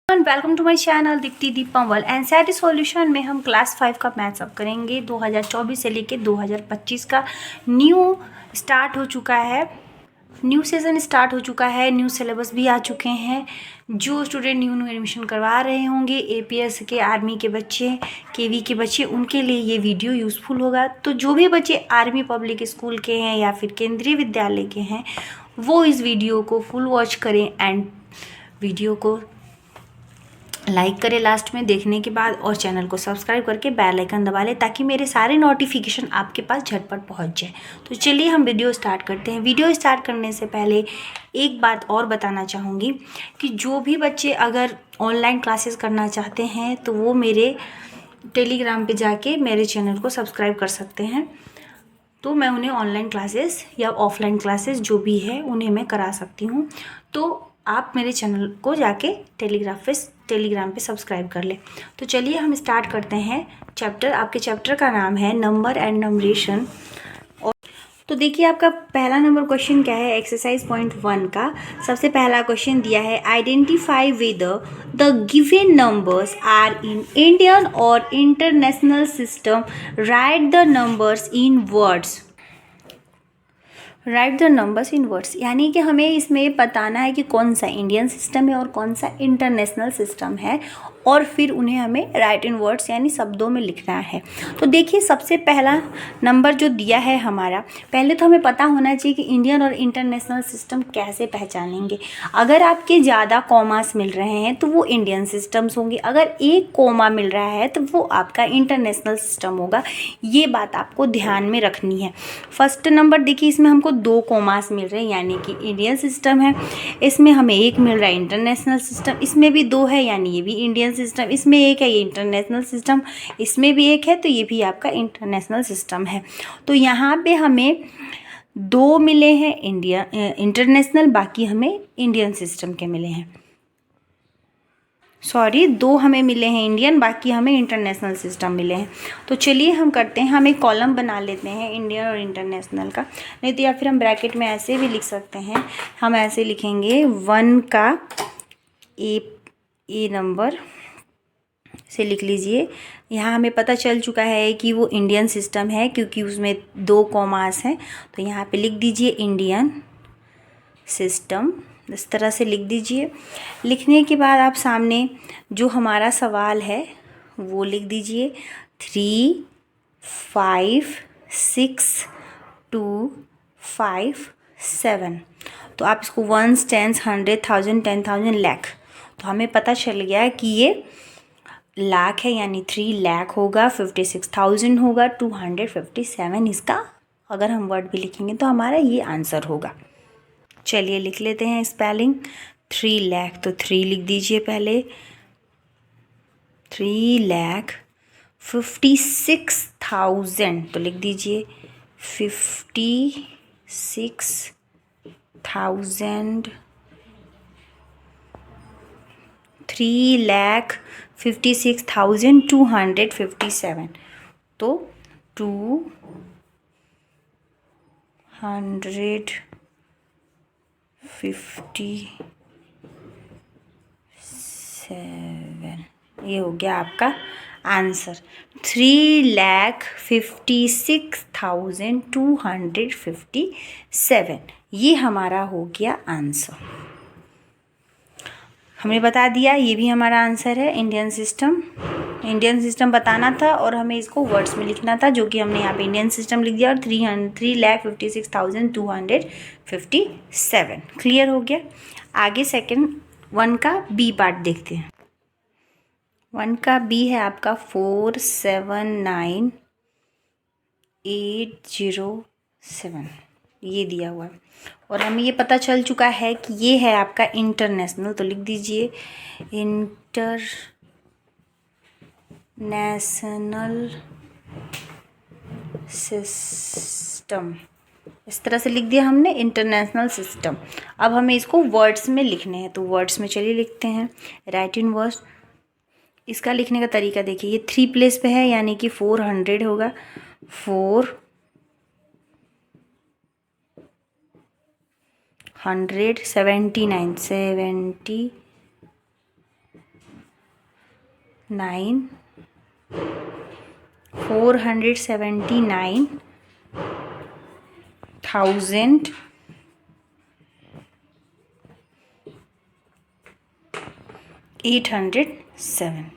Welcome to my channel Deepti Deepamwal. NCERT solution में हम class 5 का मैथ्स अब करेंगे। 2024 से लेके 2025 का न्यू स्टार्ट हो चुका है, न्यू सेशन स्टार्ट हो चुका है, न्यू सिलेबस भी आ चुके हैं। जो स्टूडेंट न्यू एडमिशन करवा रहे होंगे, एपीएस के, आर्मी के बच्चे, केवी के बच्चे, उनके लिए ये वीडियो यूज़फुल होगा। तो जो भी बच्चे आर्मी पब्लिक स्कूल के हैं या फिर केंद्रीय विद्यालय के हैं, वो इस वीडियो को फुल वॉच करें एंड वीडियो को लाइक करें लास्ट में देखने के बाद, और चैनल को सब्सक्राइब करके बेल आइकन दबा लें ताकि मेरे सारे नोटिफिकेशन आपके पास झटपट पहुंच जाए। तो चलिए हम वीडियो स्टार्ट करते हैं। वीडियो स्टार्ट करने से पहले एक बात और बताना चाहूँगी कि जो भी बच्चे अगर ऑनलाइन क्लासेस करना चाहते हैं तो वो मेरे टेलीग्राम पे जाके मेरे चैनल को सब्सक्राइब कर सकते हैं। तो मैं उन्हें ऑनलाइन क्लासेस या ऑफलाइन क्लासेस जो भी है उन्हें मैं करा सकती हूँ। तो आप मेरे चैनल को जाके टेलीग्राम पे सब्सक्राइब कर लें। तो चलिए हम स्टार्ट करते हैं चैप्टर। आपके चैप्टर का नाम है नंबर एंड नंबरेशन। और तो देखिए आपका पहला नंबर क्वेश्चन क्या है। एक्सरसाइज पॉइंट 1 का सबसे पहला क्वेश्चन दिया है, identify whether the given numbers are in Indian or international system, write the numbers in words. Write the numbers in words, यानी कि हमें इसमें बताना है कि कौन सा इंडियन सिस्टम है और कौन सा इंटरनेशनल सिस्टम है, और फिर उन्हें हमें राइट इन वर्ड्स यानी शब्दों में लिखना है। तो देखिए सबसे पहला नंबर जो दिया है हमारा, पहले तो हमें पता होना चाहिए कि इंडियन और इंटरनेशनल सिस्टम कैसे पहचानेंगे। अगर आपके ज़्यादा कॉमास मिल रहे हैं तो वो इंडियन सिस्टम्स होंगे, अगर एक कोमा मिल रहा है तो वो आपका इंटरनेशनल सिस्टम होगा। ये बात आपको ध्यान में रखनी है। फर्स्ट नंबर देखिए, इसमें हमको 2 कोमास मिल रहे हैं यानी कि इंडियन सिस्टम है। इसमें हमें 1 मिल रहा है इंटरनेशनल सिस्टम, इसमें भी 2 है यानी ये भी इंडियन सिस्टम, इसमें 1 है ये इंटरनेशनल सिस्टम, इसमें भी 1 है तो ये भी आपका इंटरनेशनल सिस्टम है। तो यहाँ पे हमें 2 मिले हैं इंटरनेशनल, बाकी हमें इंडियन सिस्टम के मिले हैं। 2 हमें मिले हैं इंडियन, बाकी हमें इंटरनेशनल सिस्टम मिले हैं। तो चलिए हम करते हैं, हम एक कॉलम बना लेते हैं इंडियन और इंटरनेशनल का, नहीं तो या फिर हम ब्रैकेट में ऐसे भी लिख सकते हैं। हम ऐसे लिखेंगे 1 का ए नंबर से लिख लीजिए। यहाँ हमें पता चल चुका है कि वो इंडियन सिस्टम है क्योंकि उसमें 2 कॉमास हैं। तो यहाँ पे लिख दीजिए इंडियन सिस्टम, इस तरह से लिख दीजिए। लिखने के बाद आप सामने जो हमारा सवाल है वो लिख दीजिए, 3, 5, 6, 2, 5, 7। तो आप इसको 1s, 10s, 100, 1000, 10,000, लाख, तो हमें पता चल गया कि ये लाख है यानी 3 लाख होगा, 56,000 होगा, 257 इसका अगर हम वर्ड भी लिखेंगे तो हमारा ये आंसर होगा। चलिए लिख लेते हैं स्पेलिंग। 3 लाख, तो 3 लिख दीजिए पहले, 3,56,000 तो लिख दीजिए 56,000, 3,56,257, तो 257, ये हो गया आपका आंसर। 3,56,257, ये हमारा हो गया आंसर। हमने बता दिया ये भी हमारा आंसर है। इंडियन सिस्टम बताना था और हमें इसको वर्ड्स में लिखना था, जो कि हमने यहाँ पे इंडियन सिस्टम लिख दिया, और 3,56,257 क्लियर हो गया। आगे सेकंड 1 का बी पार्ट देखते हैं। 1 का बी है आपका 479,807, ये दिया हुआ है, और हमें ये पता चल चुका है कि ये है आपका इंटरनेशनल। तो लिख दीजिए इंटरनेशनल सिस्टम, इस तरह से लिख दिया हमने इंटरनेशनल सिस्टम। अब हमें इसको वर्ड्स में लिखने हैं, तो वर्ड्स में चलिए लिखते हैं, राइट इन वर्ड्स। इसका लिखने का तरीका देखिए, ये 3 प्लेस पे है यानी कि 400 होगा, 479, 79, 479,807।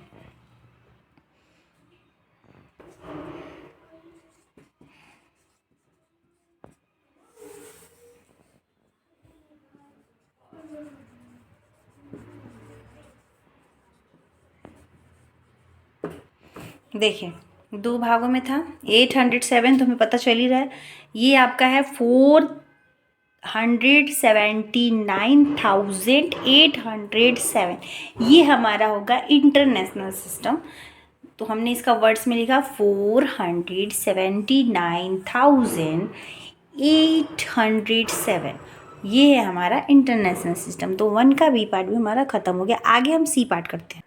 देखिए 2 भागों में था, 807 तो हमें पता चल ही रहा है। ये आपका है 479,807। ये हमारा होगा इंटरनेशनल सिस्टम। तो हमने इसका वर्ड्स में लिखा 479,807। ये है हमारा इंटरनेशनल सिस्टम। तो 1 का बी पार्ट भी हमारा ख़त्म हो गया। आगे हम सी पार्ट करते हैं।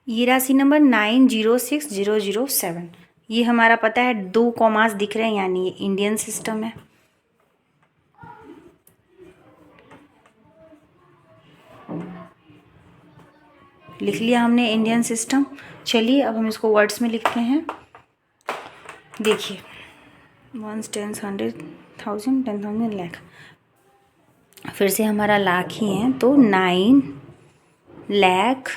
ये राशि नंबर 906007। ये हमारा पता है 2 कॉमास दिख रहे हैं, यानी ये इंडियन सिस्टम है। लिख लिया हमने इंडियन सिस्टम। चलिए अब हम इसको वर्ड्स में लिखते हैं। देखिए 1 10 100 1000 10,000 लाख, फिर से हमारा लाख ही है तो 9 लाख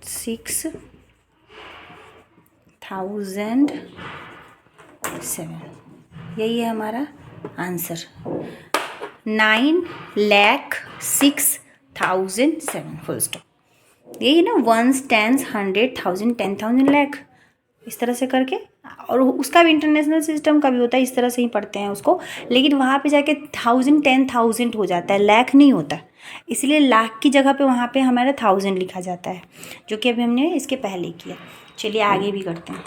6,007। यही है हमारा आंसर, 9,06,007 फुल स्टॉप। यही ना 1 10 100 1000 10,000 लाख, इस तरह से करके। और उसका भी इंटरनेशनल सिस्टम का भी होता है, इस तरह से ही पढ़ते हैं उसको, लेकिन वहाँ पे जाके 1000 10,000 हो जाता है, लाख नहीं होता। इसलिए लाख की जगह पे वहाँ पे हमारा 1000 लिखा जाता है, जो कि अभी हमने इसके पहले किया। चलिए आगे भी करते हैं।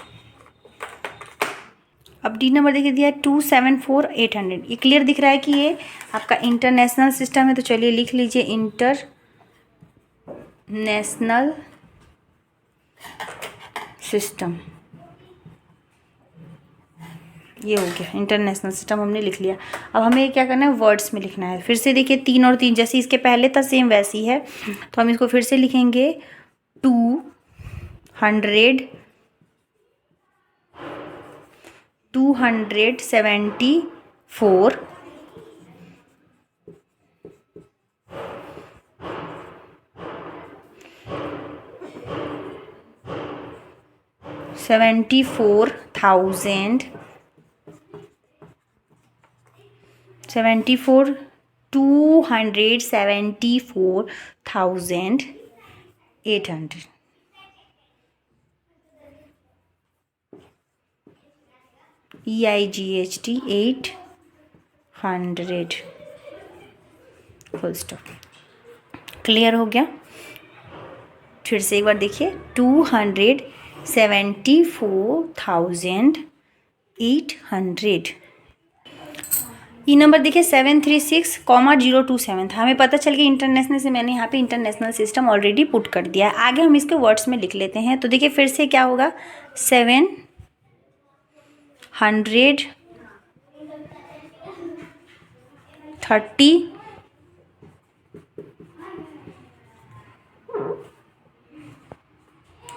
अब डी नंबर देखिए दिया है 274,800। ये क्लियर दिख रहा है कि ये आपका इंटरनेशनल सिस्टम है। तो चलिए लिख लीजिए इंटरनेशनल सिस्टम। ये हो गया इंटरनेशनल सिस्टम, हमने लिख लिया। अब हमें क्या करना है, वर्ड्स में लिखना है। फिर से देखिए 3 और 3 जैसे इसके पहले था सेम वैसी है। तो हम इसको फिर से लिखेंगे 274 274,800। EIGHT 800 full stop. क्लियर हो गया। फिर से एक बार देखिए 274,800। ये नंबर देखिए 736,027 था। हमें पता चल गया इंटरनेशनल से, मैंने यहाँ पे इंटरनेशनल सिस्टम ऑलरेडी पुट कर दिया है। आगे हम इसके वर्ड्स में लिख लेते हैं। तो देखिए फिर से क्या होगा, 730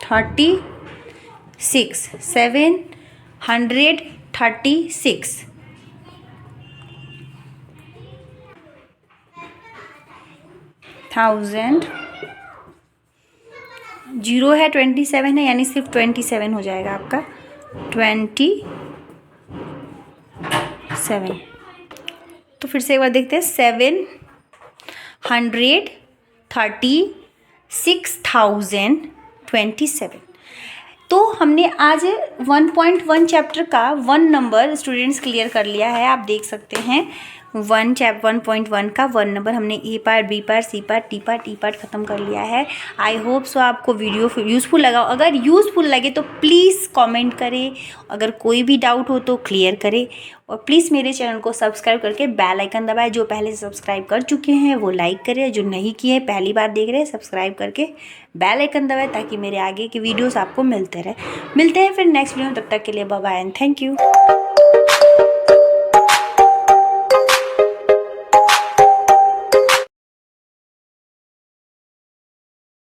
36 736 1000। 0 है 27 है, यानी सिर्फ 27 हो जाएगा आपका, 27। तो फिर से एक बार देखते हैं 736,027। तो हमने आज 1.1 चैप्टर का 1 नंबर स्टूडेंट्स क्लियर कर लिया है। आप देख सकते हैं 1.1 का 1 नंबर हमने A part, B part, C part, D part ख़त्म कर लिया है। आई होप सो आपको वीडियो यूज़फुल लगा। अगर यूज़फुल लगे तो प्लीज़ कमेंट करें, अगर कोई भी डाउट हो तो क्लियर करें, और प्लीज़ मेरे चैनल को सब्सक्राइब करके बेल आइकन दबाएं। जो पहले से सब्सक्राइब कर चुके हैं वो लाइक करें, जो नहीं किए पहली बार देख रहे हैं सब्सक्राइब करके बेल आइकन दबाएं, ताकि मेरे आगे के वीडियोस आपको मिलते हैं फिर नेक्स्ट वीडियो में। तब तक के लिए bye bye and thank you.